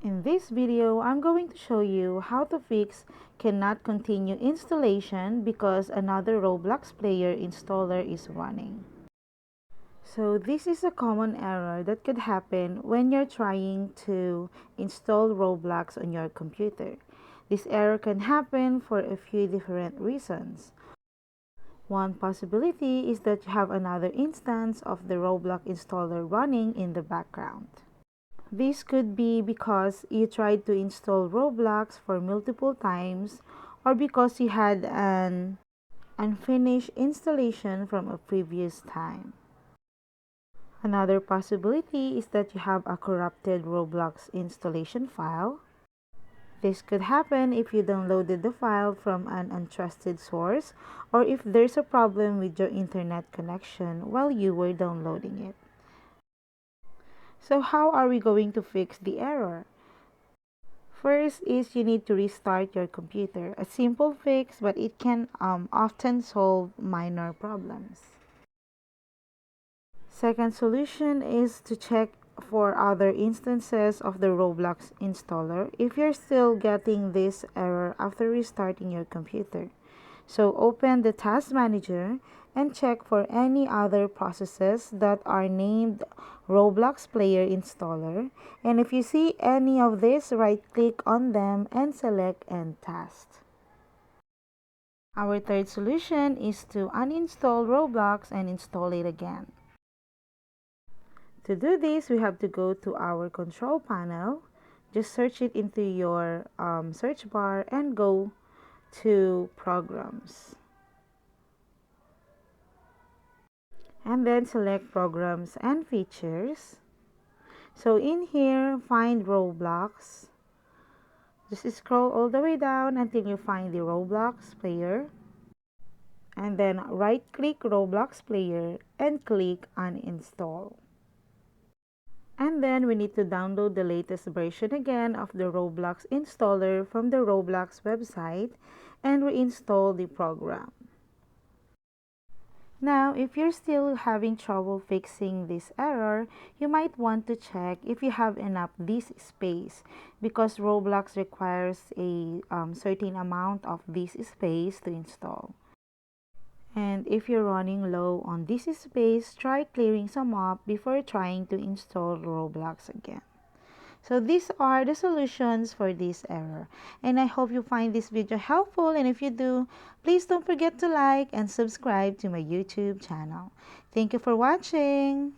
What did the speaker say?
In this video, I'm going to show you how to fix cannot continue installation because another Roblox player installer is running. So this is a common error that could happen when you're trying to install Roblox on your computer. This error can happen for a few different reasons. One possibility is that you have another instance of the Roblox installer running in the background. This could be because you tried to install Roblox for multiple times or because you had an unfinished installation from a previous time. Another possibility is that you have a corrupted Roblox installation file. This could happen if you downloaded the file from an untrusted source or if there's a problem with your internet connection while you were downloading it. So how are we going to fix the error? First is you need to restart your computer. A simple fix, but it can often solve minor problems. Second solution is to check for other instances of the Roblox installer if you're still getting this error after restarting your computer. So open the task manager and check for any other processes that are named Roblox player installer, and if you see any of this, right click on them and select end task. Our third solution is to uninstall Roblox and install it again. To do this, we have to go to our control panel, just search it into your search bar and go to programs. And then select programs and features. So in here, find Roblox. Just scroll all the way down until you find the Roblox player. And then right click Roblox player and click uninstall. And then we need to download the latest version again of the Roblox installer from the Roblox website and reinstall the program. Now, if you're still having trouble fixing this error, you might want to check if you have enough disk space because Roblox requires a certain amount of disk space to install. And if you're running low on disk space, try clearing some up before trying to install Roblox again. So these are the solutions for this error. And I hope you find this video helpful. And if you do, please don't forget to like and subscribe to my YouTube channel. Thank you for watching.